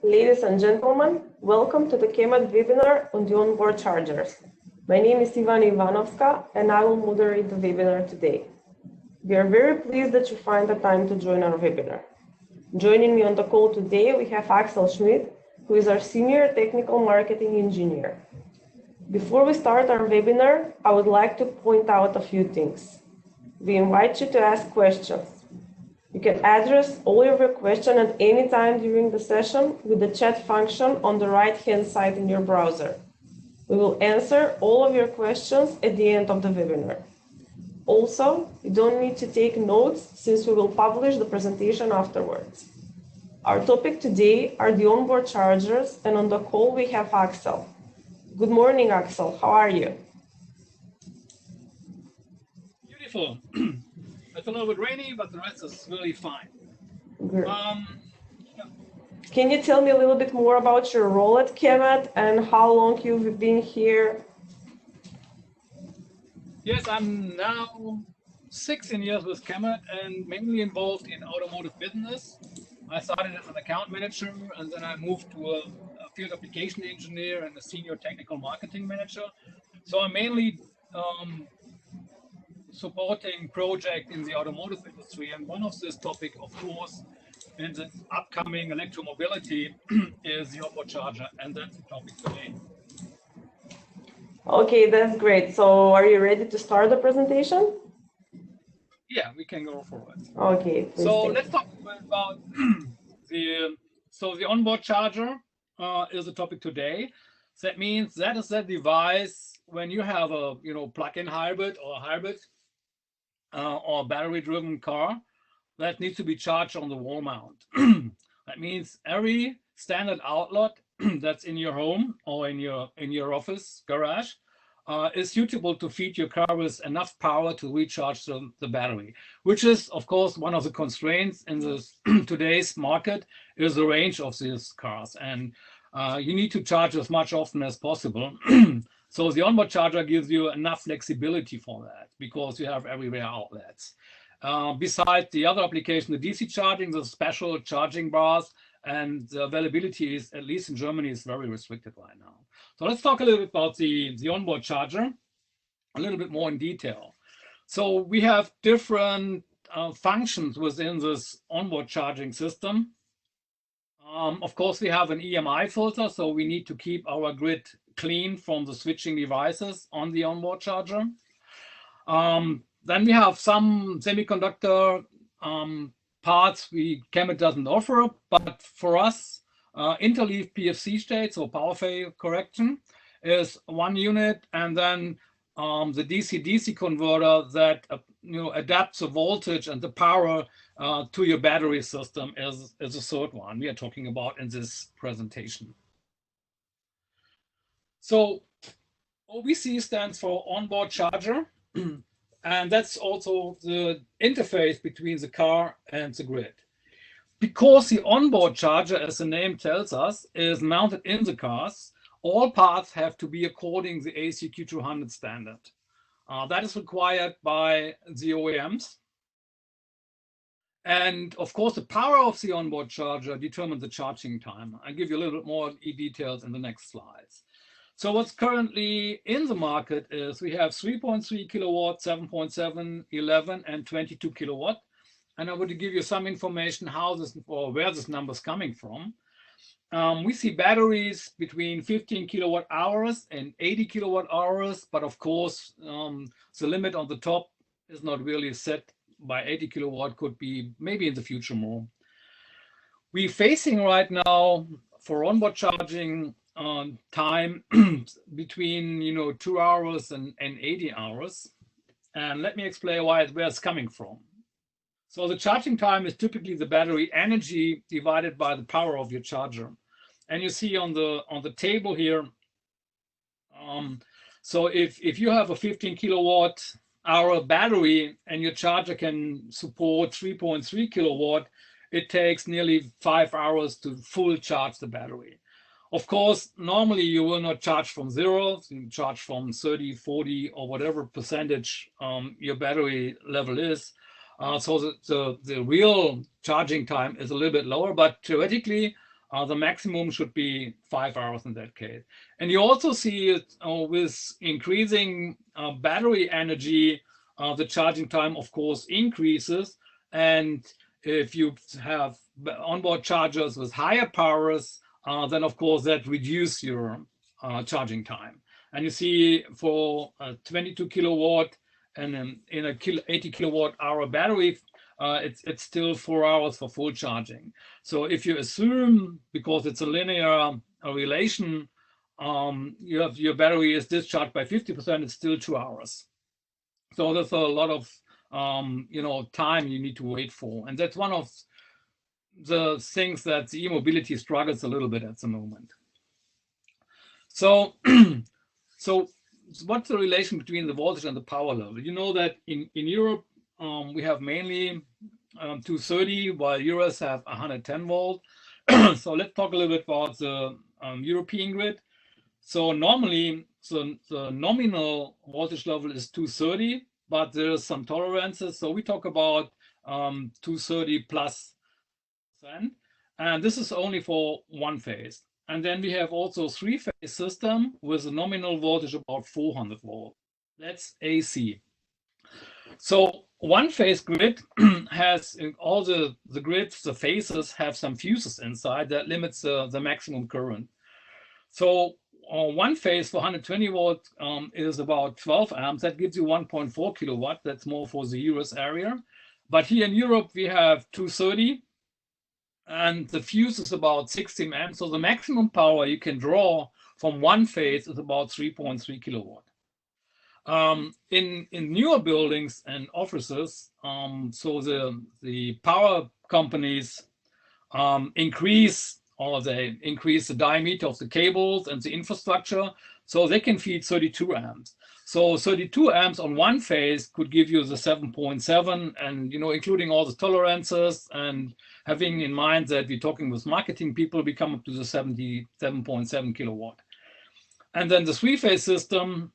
Ladies and gentlemen, welcome to the CAMAT webinar on the onboard chargers. My name is Ivana Ivanovska and I will moderate the webinar today. We are very pleased that you find the time to join our webinar. Joining me on the call today, we have Axel Schmidt, who is our Senior Technical Marketing Engineer. Before we start our webinar, I would like to point out a few things. We invite you to ask questions. You can address all of your questions at any time during the session with the chat function on the right-hand side in your browser. We will answer all of your questions at the end of the webinar. Also, you don't need to take notes since we will publish the presentation afterwards. Our topic today are the onboard chargers, and on the call we have Axel. Good morning, Axel. How are you? Beautiful. It's a little bit rainy, but the rest is really fine. Can you tell me a little bit more about your role at CAMAT and how long you've been here? Yes, I'm now 16 years with CAMAT and mainly involved in automotive business. I started as an account manager and then I moved to a field application engineer and a senior technical marketing manager. So I'm mainly supporting project in the automotive industry, and one of this topic, of course, in the upcoming electromobility is the onboard charger, and that's the topic today. Okay, that's great. So are you ready to start the presentation? Yeah, we can go forward. Okay. So let's talk about the onboard charger is the topic today. So that means that is that device when you have a plug-in hybrid or a hybrid or battery-driven car that needs to be charged on the wall mount. That means every standard outlet that's in your home or in your office garage is suitable to feed your car with enough power to recharge the battery, which is, of course, one of the constraints in this today's market is the range of these cars, and you need to charge as much often as possible. So the onboard charger gives you enough flexibility for that because you have everywhere outlets. Besides the other application, the DC charging, the special charging bars, and the availability is, at least in Germany, is very restricted right now. So let's talk a little bit about the onboard charger, a little bit more in detail. So we have different functions within this onboard charging system. Of course, we have an EMI filter, so we need to keep our grid clean from the switching devices on the onboard charger. Then we have some semiconductor parts CAMAT doesn't offer, but for us, interleave PFC states or power failure correction is one unit, and then the DC-DC converter that adapts the voltage and the power to your battery system is a third one we are talking about in this presentation. So OBC stands for onboard charger, and that's also the interface between the car and the grid. Because the onboard charger, as the name tells us, is mounted in the cars, all parts have to be according to the ACQ200 standard. That is required by the OEMs. And of course, the power of the onboard charger determines the charging time. I'll give you a little bit more details in the next slides. So what's currently in the market is we have 3.3 kilowatt, 7.7, 11, and 22 kilowatt. And I want to give you some information how this or where this number is coming from. We see batteries between 15 kilowatt hours and 80 kilowatt hours, but of course, the limit on the top is not really set by 80 kilowatt, could be maybe in the future more. We're facing right now for onboard charging time between 2 hours and 80 hours. And let me explain where it's coming from. So the charging time is typically the battery energy divided by the power of your charger. And you see on the table here, so if you have a 15 kilowatt hour battery and your charger can support 3.3 kilowatt, it takes nearly 5 hours to full charge the battery. Of course, normally you will not charge from zero, you charge from 30, 40, or whatever percentage your battery level is. So the real charging time is a little bit lower, but theoretically, the maximum should be 5 hours in that case. And you also see it with increasing battery energy, the charging time, of course, increases. And if you have onboard chargers with higher powers, then of course that reduces your charging time. And you see for a 22 kilowatt and in a 80 kilowatt hour battery, it's still 4 hours for full charging. So if you assume, because it's a linear relation, your battery is discharged by 50%, it's still 2 hours. So there's a lot of time you need to wait for, and that's one of the things that the e-mobility struggles a little bit at the moment. So, so what's the relation between the voltage and the power level? You know that in Europe we have mainly 230, while US have 110 volt. So let's talk a little bit about the European grid. So normally, the nominal voltage level is 230, but there's some tolerances. So we talk about 230 plus %, and this is only for one phase. And then we have also three-phase system with a nominal voltage about 400 volt. That's AC. So one-phase grid has all the grids, the phases have some fuses inside that limits the maximum current. So one phase for 120 volt is about 12 amps. That gives you 1.4 kilowatt. That's more for the US area. But here in Europe, we have 230. And the fuse is about 16 amps. So the maximum power you can draw from one phase is about 3.3 kilowatt. In newer buildings and offices, so the power companies increase the diameter of the cables and the infrastructure, so they can feed 32 amps. So 32 amps on one phase could give you the 7.7, and including all the tolerances and having in mind that we're talking with marketing people, we come up to the 77.7 kilowatt. And then the three-phase system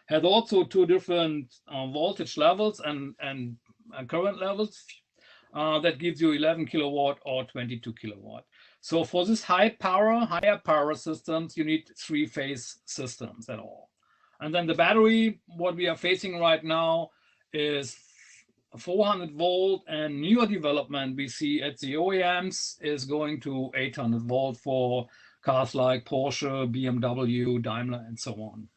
had also two different voltage levels and current levels. That gives you 11 kilowatt or 22 kilowatt. So for this higher power systems, you need three-phase systems at all. And then the battery, what we are facing right now is 400 volt, and newer development we see at the OEMs is going to 800 volt for cars like Porsche, BMW, Daimler, and so on.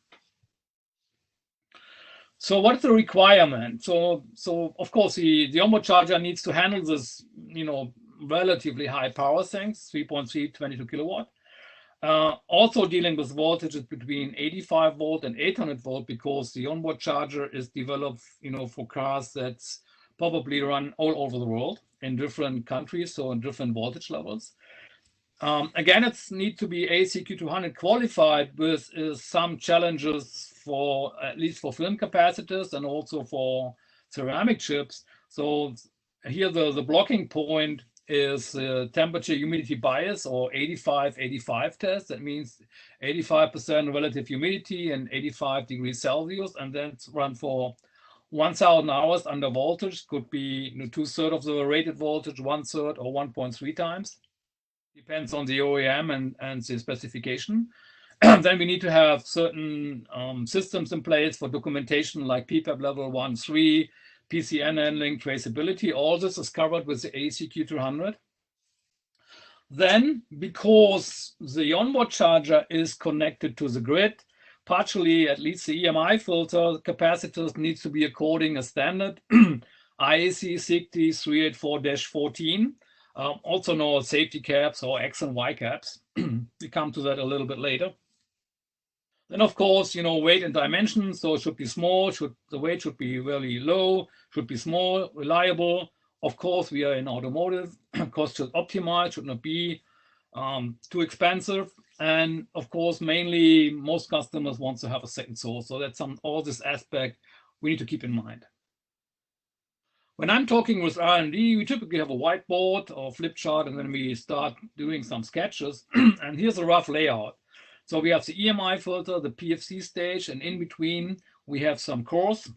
So what's the requirement? So of course the onboard charger needs to handle this, relatively high power things, 3.3, 22 kilowatt. Also dealing with voltages between 85 volt and 800 volt, because the onboard charger is developed, for cars that's probably run all over the world in different countries, so in different voltage levels. Again, it's need to be ACQ200 qualified with some challenges for at least for film capacitors and also for ceramic chips. So here the blocking point is temperature humidity bias, or 85-85 test. That means 85% relative humidity and 85 degrees Celsius, and then it's run for 1,000 hours under voltage. Could be 2/3 of the rated voltage, 1/3 or 1.3 times. Depends on the OEM and the specification. Then we need to have certain systems in place for documentation, like PPAP level 1.3, PCN handling, traceability. All this is covered with the ACQ200. Then, because the onboard charger is connected to the grid, partially at least the EMI filter capacitors needs to be according a standard IEC 60384-14. Also known as safety caps or X and Y caps. We come to that a little bit later. Then, of course, weight and dimensions. So it should be small, the weight should be really low, should be small, reliable. Of course, we are in automotive. Cost should optimize, should not be too expensive. And of course, mainly most customers want to have a second source. So that's all this aspect we need to keep in mind. When I'm talking with R&D, we typically have a whiteboard or flip chart, and then we start doing some sketches. And here's a rough layout. So we have the EMI filter, the PFC stage, and in between we have some cores,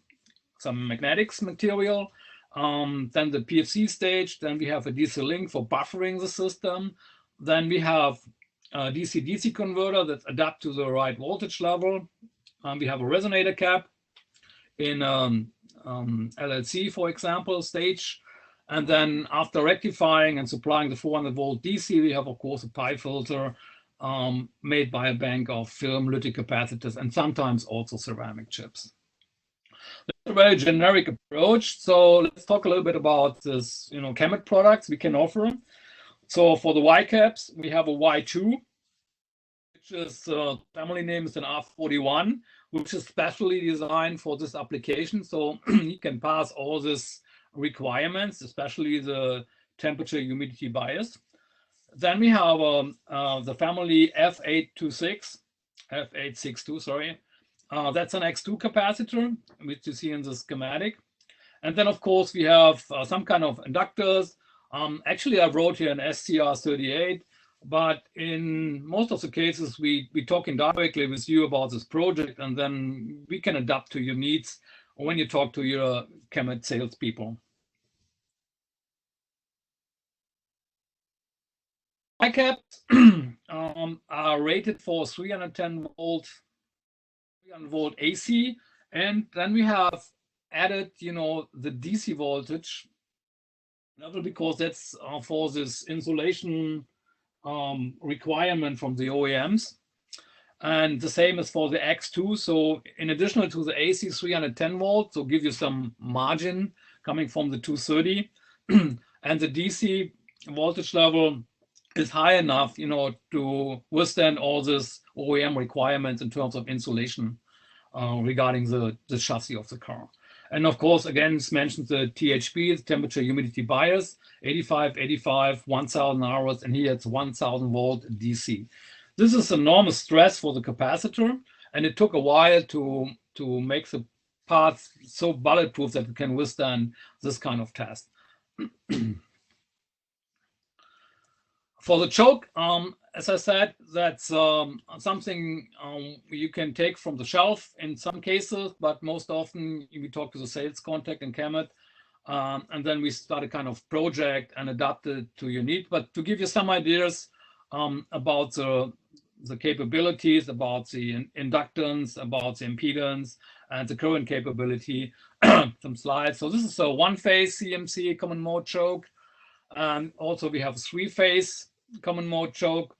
some magnetics material, then the PFC stage, then we have a DC link for buffering the system, Then we have a DC-DC converter that adapts to the right voltage level. We have a resonator cap in LLC, for example, stage. And then after rectifying and supplying the 400-volt DC, we have, of course, a pi filter made by a bank of film lytic capacitors and sometimes also ceramic chips. That's a very generic approach. So let's talk a little bit about this, Chemet products we can offer. So for the Y caps, we have a Y2, which is family name is an R41, which is specially designed for this application. So you can pass all these requirements, especially the temperature humidity bias. Then we have the family F862, sorry. That's an X2 capacitor, which you see in the schematic. And then, of course, we have some kind of inductors. Actually, I wrote here an SCR38, but in most of the cases, we're talking directly with you about this project, and then we can adapt to your needs when you talk to your Chemet salespeople. iCaps are rated for 310 volt AC, and then we have added, the DC voltage level because that's for this insulation requirement from the OEMs. And the same is for the X2. So in addition to the AC 310 volts, so give you some margin coming from the 230, and the DC voltage level is high enough, to withstand all this OEM requirements in terms of insulation regarding the chassis of the car. And of course, again, it's mentioned the THB, the temperature humidity bias, 85, 85, 1000 hours, and here it's 1000 volt DC. This is enormous stress for the capacitor, and it took a while to make the parts so bulletproof that it can withstand this kind of test. For the choke, as I said, that's something you can take from the shelf in some cases, but most often we talk to the sales contact in Chemet, and then we start a kind of project and adapt it to your need. But to give you some ideas about the capabilities, about the inductance, about the impedance, and the current capability, some slides. So this is a one-phase CMC common mode choke. And also we have a three-phase common mode choke,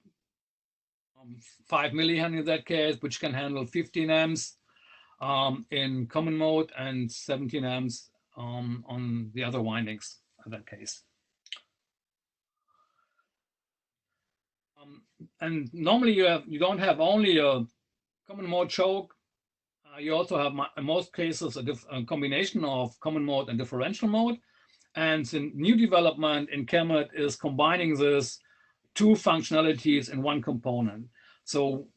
5 millihenry in that case, which can handle 15 amps in common mode and 17 amps on the other windings in that case. And normally you don't have only a common mode choke. You also have, in most cases, a combination of common mode and differential mode. And the new development in Chemet is combining these two functionalities in one component. So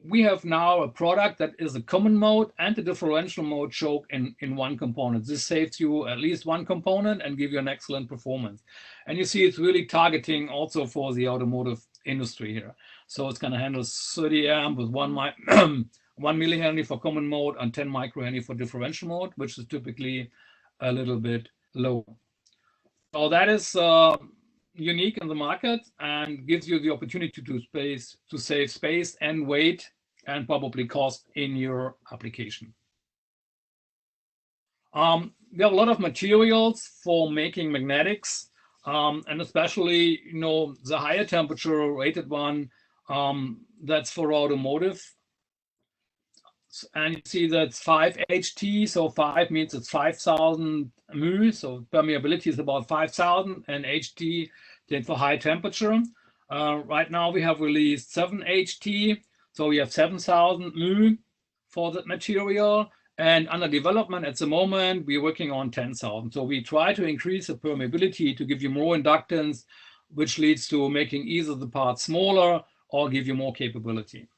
we have now a product that is a common mode and a differential mode choke in one component. This saves you at least one component and give you an excellent performance. And you see it's really targeting also for the automotive industry here. So it's going to handle 30 amp with 1 millihenry for common mode and 10 microhenry for differential mode, which is typically a little bit lower. So that is unique in the market and gives you the opportunity to save space and weight and probably cost in your application. We have a lot of materials for making magnetics, and especially the higher temperature rated one, that's for automotive. And you see that's 5 HT, so 5 means it's 5,000 mu, so permeability is about 5,000, and HT stands for high temperature. Right now we have released 7 HT, so we have 7,000 mu for that material, and under development at the moment we're working on 10,000. So we try to increase the permeability to give you more inductance, which leads to making either the part smaller or give you more capability.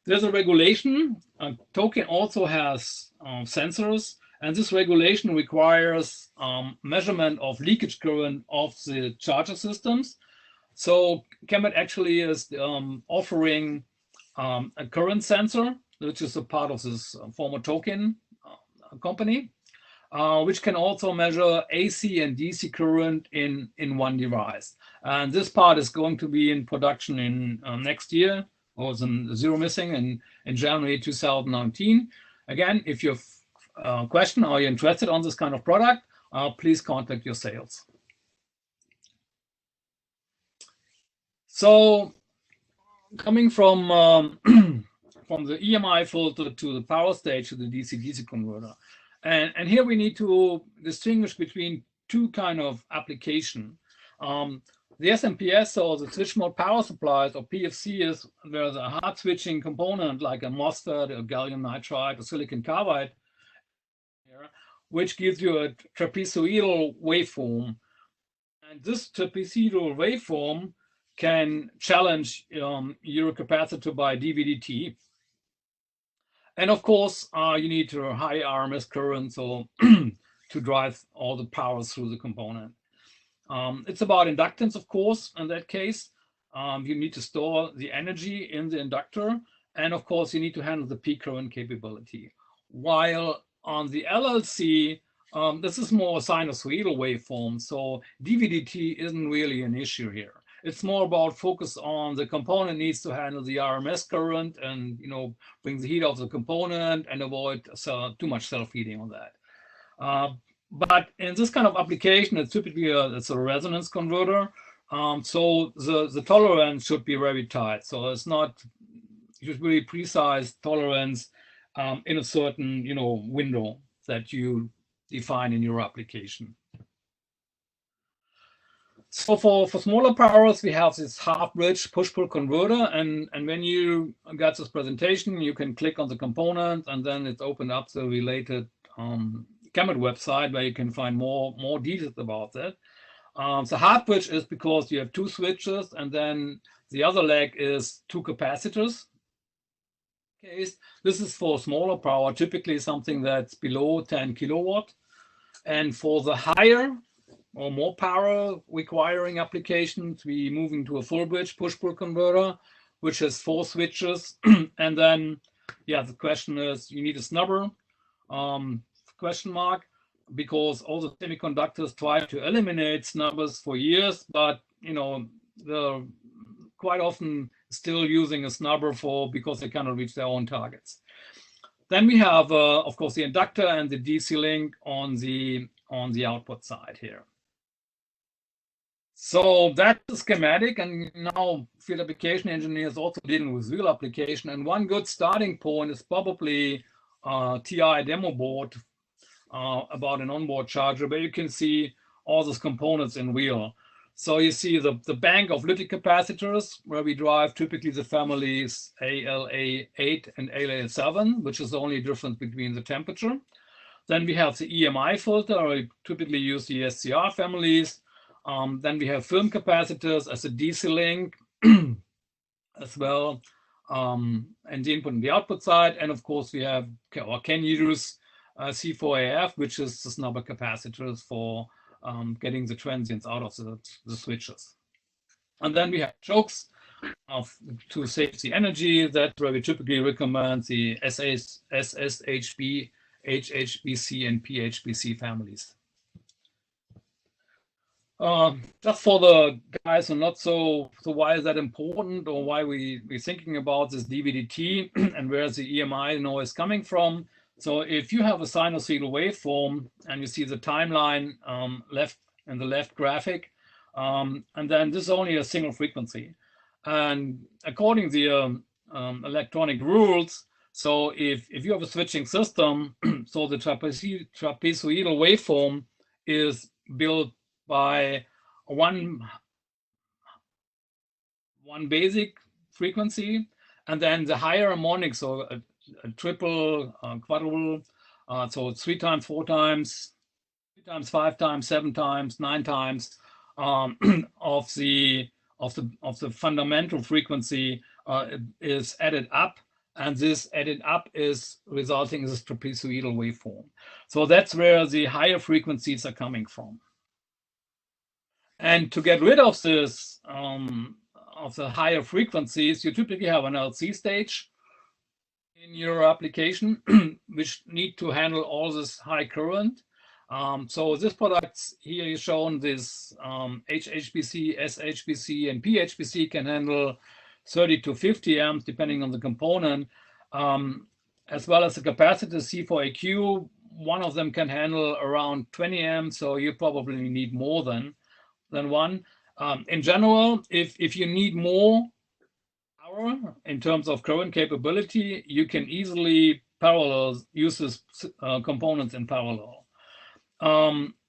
There's a regulation. Token also has sensors, and this regulation requires measurement of leakage current of the charger systems. So Chemet actually is offering a current sensor, which is a part of this former token company. which can also measure AC and DC current in one device. And this part is going to be in production in next year, or zero missing in January 2019. Again, if you have a question or you're interested on this kind of product, please contact your sales. So coming from from the EMI filter to the power stage to the DC-DC converter. And here we need to distinguish between two kind of application. The SMPS, or the switch mode power supplies, or PFC, is where the hard switching component like a MOSFET, a gallium nitride, or silicon carbide, which gives you a trapezoidal waveform. And this trapezoidal waveform can challenge your capacitor by dVdt. And of course, you need a high RMS current so to drive all the power through the component. It's about inductance, of course, in that case. You need to store the energy in the inductor. And of course, you need to handle the peak current capability. While on the LLC, this is more a sinusoidal waveform. So dVdt isn't really an issue here. It's more about focus on the component needs to handle the RMS current and, you know, bring the heat off the component and avoid too much self-heating on that. But in this kind of application, it's typically it's a resonance converter. So the tolerance should be very tight. So it's not really precise tolerance in a certain, you know, window that you define in your application. So for smaller powers, we have this half-bridge push-pull converter, and when you got this presentation, you can click on the component, and then it's opened up the related Kemet website where you can find more details about that. The half-bridge is because you have two switches, and then the other leg is two capacitors. Okay, this is for smaller power, typically something that's below 10 kilowatt, and for the higher or more power requiring applications, we move into a full bridge push-pull converter, which has 4 switches. And then, yeah, the question is, you need a snubber, question mark, because all the semiconductors try to eliminate snubbers for years, but, you know, they're quite often still using a snubber because they cannot reach their own targets. Then we have, of course, the inductor and the DC link on the output side here. So that's the schematic, and now field application engineers also dealing with real application. And one good starting point is probably TI demo board about an onboard charger, where you can see all those components in real. So you see the bank of little capacitors, where we drive typically the families ALA8 and ALA7, which is the only difference between the temperature. Then we have the EMI filter, or we typically use the SCR families. Then we have film capacitors as a DC link as well, and the input and the output side. And of course, we have or can use C4AF, which is the snubber capacitors for getting the transients out of the switches. And then we have chokes to save the energy. That's where we typically recommend the SSHB, HHBC, and PHBC families. Just for the guys who are not so why is that important, or why we're thinking about this dVdt and where the EMI noise coming from. So if you have a sinusoidal waveform and you see the timeline left in the left graphic, and then this is only a single frequency. And according to the electronic rules, so if you have a switching system, so the trapezoidal waveform is built by one basic frequency, and then the higher harmonics, so a triple, quadruple, so 3 times, 4 times, 3 times, 5 times, 7 times, 9 times of the fundamental frequency is added up, and this added up is resulting in this trapezoidal waveform. So that's where the higher frequencies are coming from. And to get rid of this, of the higher frequencies, you typically have an LC stage in your application, which need to handle all this high current. So this product here is shown, this HHPC, SHPC, and PHPC can handle 30 to 50 amps depending on the component, as well as the capacitor C4AQ. One of them can handle around 20 amps, so you probably need more than one. In general, if you need more power in terms of current capability, you can easily use these components in parallel.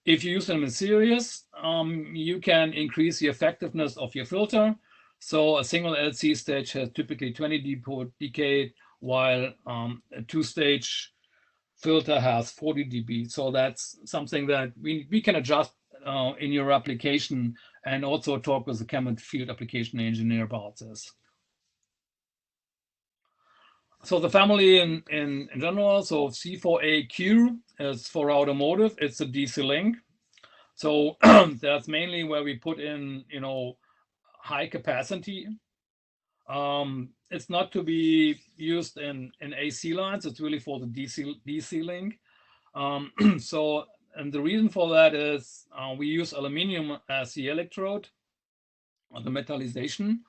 If you use them in series, you can increase the effectiveness of your filter. So a single LC stage has typically 20 dB per decade, while a two-stage filter has 40 dB. So that's something that we can adjust in your application, and also talk with the CAMET field application engineer about this. So the family in general, so C4AQ is for automotive, it's a DC link. So that's mainly where we put in, high capacity. It's not to be used in AC lines, it's really for the DC link. And the reason for that is we use aluminum as the electrode, or the metallization.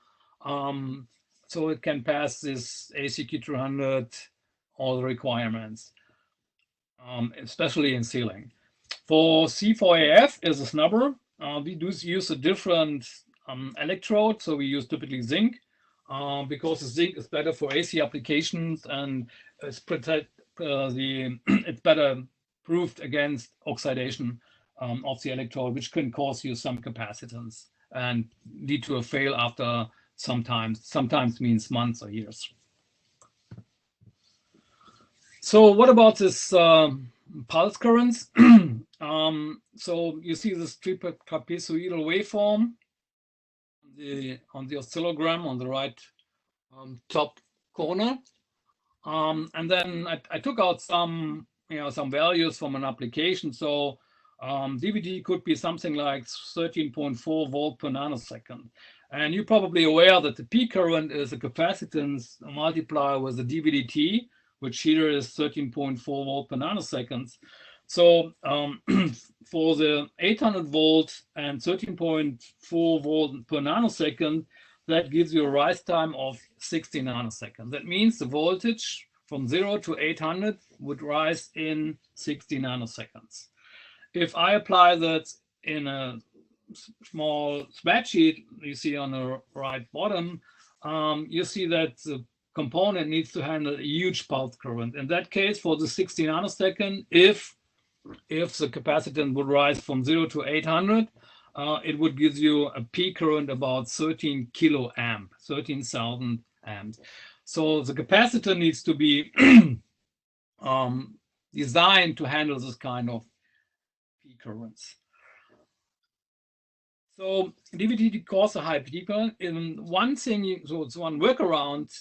So it can pass this ACQ200, all the requirements, especially in sealing. For C4AF is a snubber. We do use a different electrode, so we use typically zinc, because the zinc is better for AC applications, and it's better proved against oxidation of the electrode, which can cause you some capacitance and lead to a fail after sometimes means months or years. So what about this pulse currents? So you see this trapezoidal waveform on the oscillogram on the right top corner. And then I took out some values from an application. So DVT could be something like 13.4 volt per nanosecond. And you're probably aware that the peak current is a capacitance multiplier with the DVDT, which here is 13.4 volt per nanosecond. So for the 800 volt and 13.4 volt per nanosecond, that gives you a rise time of 60 nanoseconds. That means the voltage from 0 to 800 would rise in 60 nanoseconds. If I apply that in a small spreadsheet, you see on the right bottom, you see that the component needs to handle a huge pulse current. In that case, for the 60 nanosecond, if the capacitance would rise from 0 to 800, it would give you a peak current about 13 kiloamp, 13,000 amps. So the capacitor needs to be designed to handle this kind of peak currents. So DVT causes a high peak current. And one thing, so it's one workaround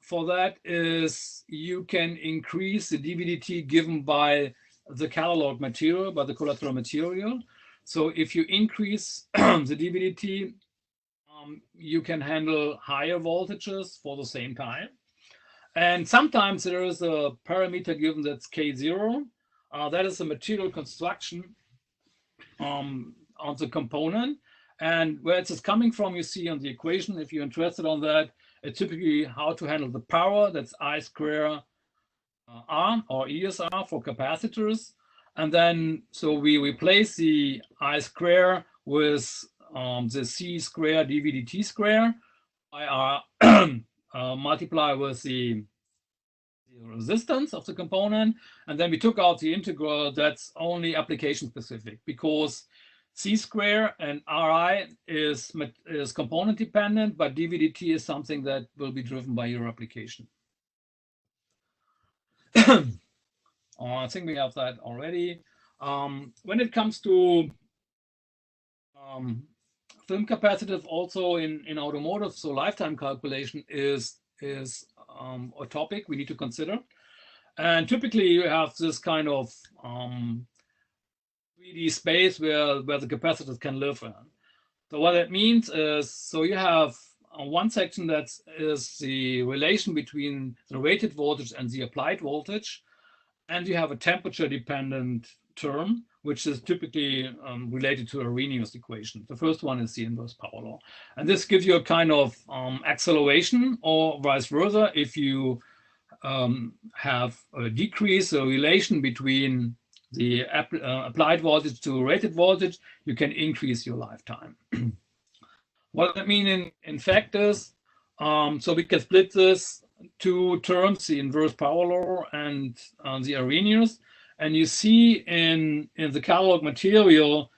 for that is you can increase the DVT given by the catalog material, by the collateral material. So if you increase the DVT, you can handle higher voltages for the same time. And sometimes there is a parameter given that's K0. That is the material construction on the component. And where it's coming from, you see on the equation, if you're interested on that, it's typically how to handle the power, that's I square R or ESR for capacitors. And then, so we replace the I square with the C square DVDT square by R multiply with the resistance of the component. And then we took out the integral that's only application specific, because C square and Ri is component dependent, but DVDT is something that will be driven by your application. I think we have that already. When it comes to film capacitive, also in automotive, so lifetime calculation is a topic we need to consider. And typically you have this kind of 3D space where the capacitors can live in. So what that means is, so you have one section that is the relation between the rated voltage and the applied voltage, and you have a temperature dependent term, which is typically related to Arrhenius equation. The first one is the inverse power law. And this gives you a kind of acceleration, or vice versa. If you have a decrease, a relation between the applied voltage to rated voltage, you can increase your lifetime. What that means in fact is, so we can split this two terms, the inverse power law and the Arrhenius. And you see in the catalog material,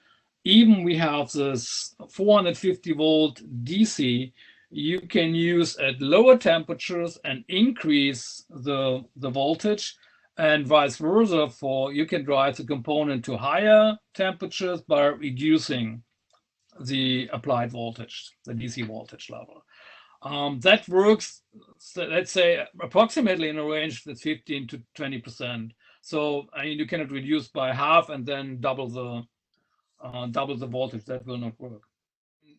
even we have this 450 volt DC, you can use at lower temperatures and increase the voltage, and vice versa. For you can drive the component to higher temperatures by reducing the applied voltage, the DC voltage level. That works, let's say, approximately in a range that's 15 to 20%. So I mean, you cannot reduce by half and then double the voltage. That will not work.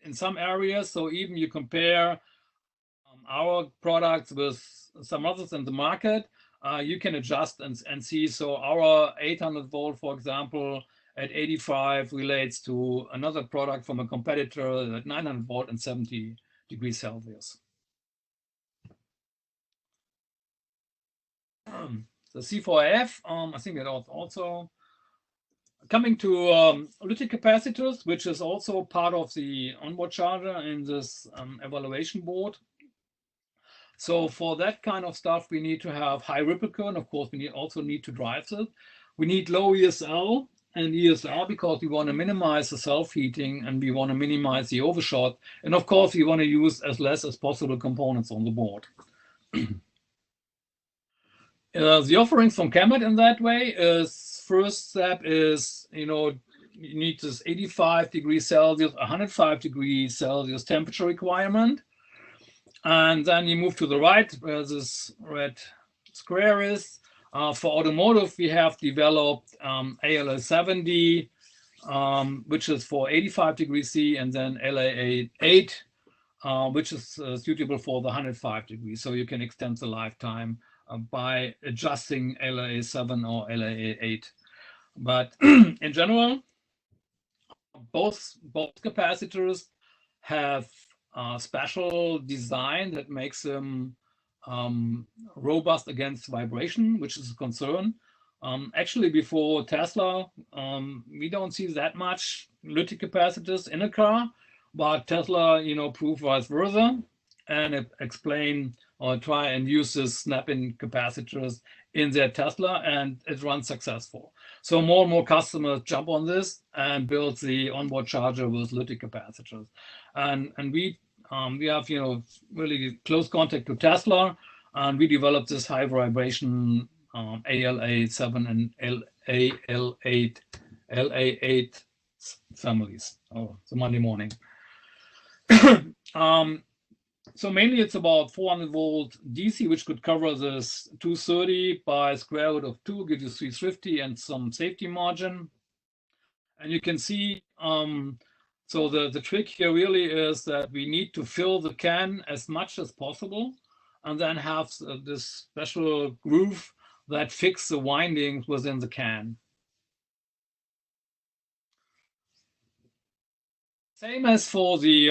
In some areas, so even you compare our products with some others in the market, you can adjust and see. So our 800 volt, for example, at 85 relates to another product from a competitor at 900 volt and 70 degrees Celsius. The C4F, I think that also coming to lytic capacitors, which is also part of the onboard charger in this evaluation board. So for that kind of stuff, we need to have high ripple current. Of course, we also need to drive it. We need low ESL and ESR because we want to minimize the self-heating and we want to minimize the overshot. And of course, we want to use as less as possible components on the board. The offerings from Chemet in that way is, first step is, you need this 85 degrees Celsius, 105 degrees Celsius temperature requirement. And then you move to the right where this red square is. For automotive, we have developed ALA70, which is for 85 degrees C, and then LA8, which is suitable for the 105 degrees. So you can extend the lifetime by adjusting LA7 or LA8. But in general, both capacitors have special design that makes them robust against vibration, which is a concern. Actually, before Tesla, we don't see that much lytic capacitors in a car, but Tesla, proved vice versa and explain or try and use this snap-in capacitors in their Tesla, and it runs successful. So more and more customers jump on this and build the onboard charger with lytic capacitors. And we have really close contact to Tesla, and we developed this high vibration ALA7 and LA8 families. Oh, it's a Monday morning. So mainly it's about 400 volt DC, which could cover this 230 by square root of 2, gives you 350 and some safety margin. And you can see, so the trick here really is that we need to fill the can as much as possible and then have this special groove that fixes the windings within the can. Same as for the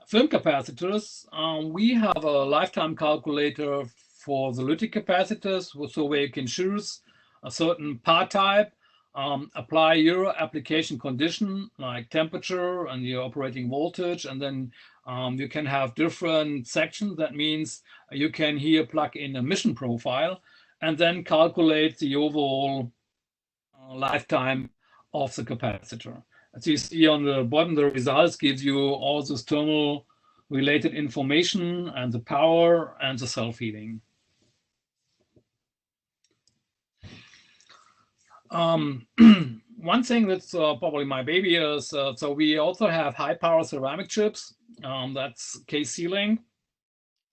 film capacitors, we have a lifetime calculator for the lytic capacitors, so where you can choose a certain part type, apply your application condition like temperature and your operating voltage, and then you can have different sections. That means you can here plug in a emission profile and then calculate the overall lifetime of the capacitor. As you see on the bottom, the results gives you all this thermal related information and the power and the self-heating. One thing that's probably my baby is, so we also have high power ceramic chips, that's case sealing.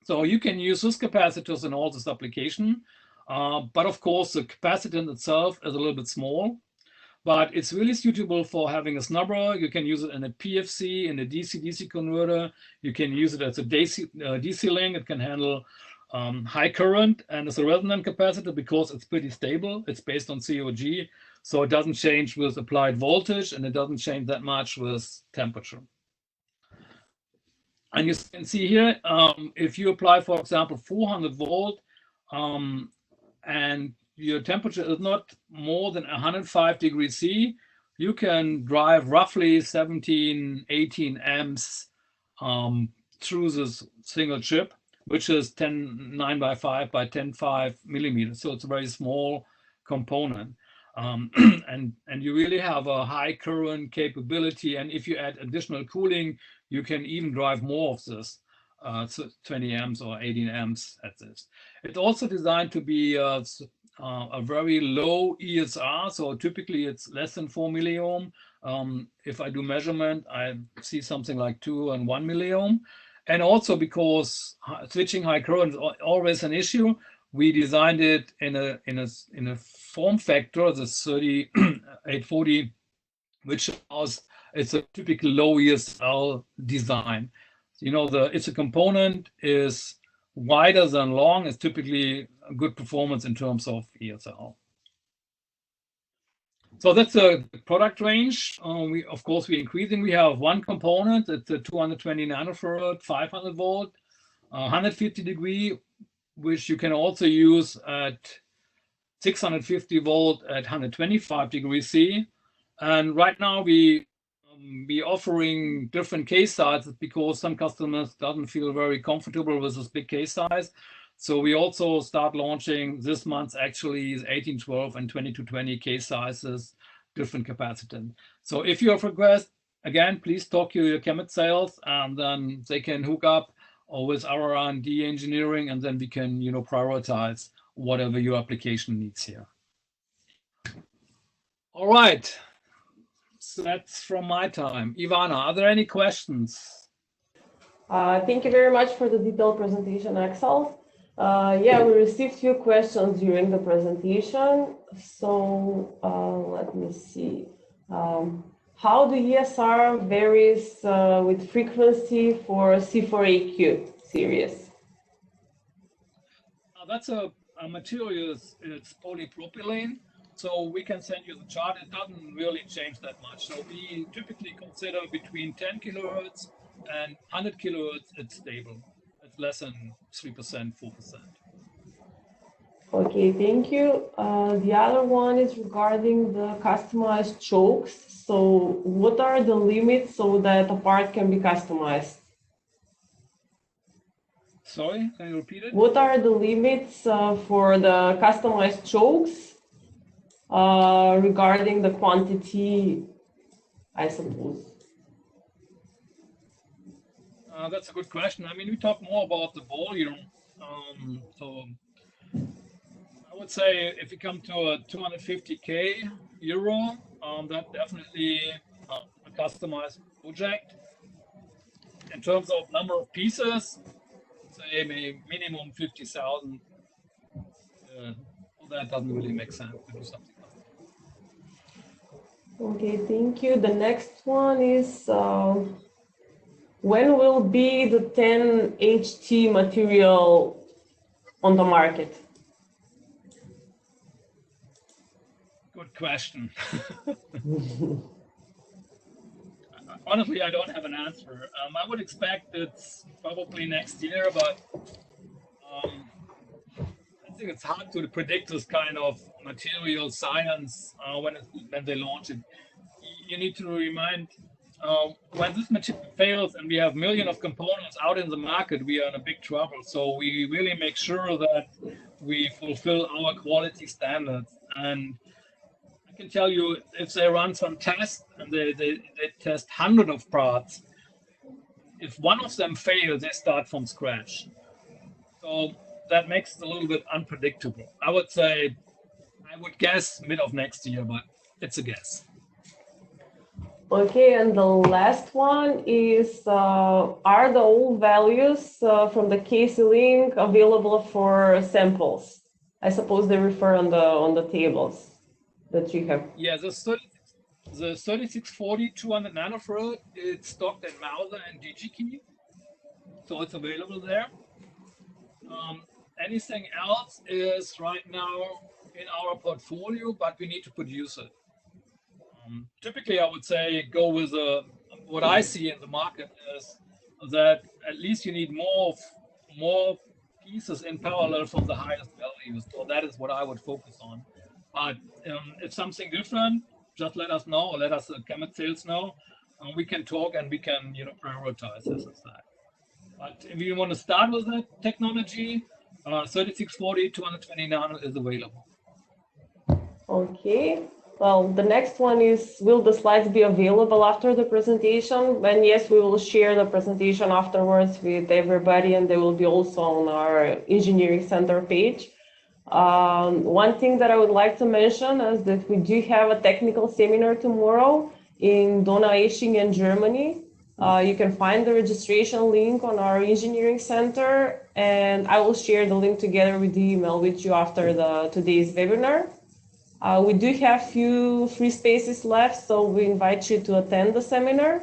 So you can use those capacitors in all this application, but of course the capacitance itself is a little bit small. But it's really suitable for having a snubber. You can use it in a PFC, in a DC-DC converter. You can use it as a DC link. It can handle high current and is a resonant capacitor because it's pretty stable. It's based on COG, so it doesn't change with applied voltage and it doesn't change that much with temperature. And you can see here, if you apply, for example, 400 volt and your temperature is not more than 105 degrees C, you can drive roughly 17, 18 amps through this single chip, which is 9 by 5 by 10.5 millimeters. So it's a very small component. And you really have a high current capability. And if you add additional cooling, you can even drive more of this, 20 amps or 18 amps at this. It's also designed to be a very low ESR. So typically it's less than 4 milliohm. If I do measurement, I see something like 2 and 1 milliohm. And also because switching high current is always an issue, we designed it in a form factor, the 3840, which allows, it's a typical low ESL design. You know, if a component is wider than long, it's typically a good performance in terms of ESL. So that's a product range. Of course, we're increasing. We have one component. It's a 220 nanofarad, 500 volt, 150 degree, which you can also use at 650 volt at 125 degrees C. And right now we offering different case sizes because some customers doesn't feel very comfortable with this big case size. So we also start launching this month actually 1812 and 2220 case sizes, different capacitance. So if you have requests, again, please talk to your Chemet sales and then they can hook up with our R&D engineering, and then we can, you know, prioritize whatever your application needs here. All right. So that's from my time. Ivana, are there any questions? Thank you very much for the detailed presentation, Axel. Yeah, we received few questions during the presentation. So let me see. How the ESR varies with frequency for C4AQ series? That's a material, it's polypropylene. So we can send you the chart. It doesn't really change that much. So we typically consider between 10 kilohertz and 100 kilohertz, it's stable. It's less than 3%, 4%. Okay, thank you. The other one is regarding the customized chokes. So what are the limits so that a part can be customized? Sorry, can you repeat it? What are the limits for the customized chokes regarding the quantity, I suppose? That's a good question. I mean, we talk more about the volume. So I would say if you come to a 250K euro, that's definitely a customized project. In terms of number of pieces, say maybe minimum 50,000. That doesn't really make sense to do something like that. Okay, thank you. The next one is when will be the 10HT material on the market? Good question. Honestly, I don't have an answer. I would expect it's probably next year, but I think it's hard to predict this kind of material science when they launch it. You need to remind when this material fails and we have millions of components out in the market, we are in a big trouble. So we really make sure that we fulfill our quality standards. And I can tell you, if they run some tests and they test hundreds of parts, if one of them fails, they start from scratch. So that makes it a little bit unpredictable. I would say, I would guess mid of next year, but it's a guess. Okay, and the last one is, are the old values from the KC link available for samples? I suppose they refer on the tables that you have. Yeah, the 3640 200 nanofarad, it's stocked at Mauser and DigiKey, so it's available there. anything else is right now in our portfolio, but we need to produce it. Typically, I would say go with what I see in the market is that at least you need more pieces in parallel from the highest values. So that is what I would focus on. But if something different, just let us know, or let us Kemet sales know. We can talk and we can prioritize this aside. But if you want to start with that technology, 3640 220 nano is available. Okay. Well, the next one is, will the slides be available after the presentation? And yes, we will share the presentation afterwards with everybody, and they will be also on our engineering center page. One thing that I would like to mention is that we do have a technical seminar tomorrow in Donaueschingen, Germany. You can find the registration link on our engineering center, and I will share the link together with the email with you after today's webinar. We do have few free spaces left, so we invite you to attend the seminar.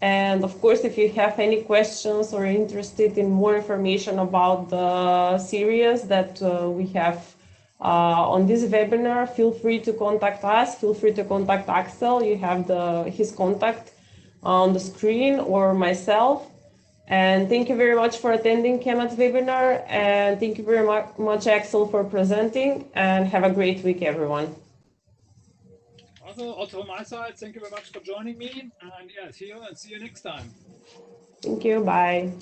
And of course, if you have any questions or interested in more information about the series that we have on this webinar, feel free to contact us. Feel free to contact Axel. You have his contact on the screen, or myself. And thank you very much for attending Kemet's webinar. And thank you very much, Axel, for presenting. And have a great week, everyone. Also from my side, thank you very much for joining me. And yeah, see you next time. Thank you. Bye.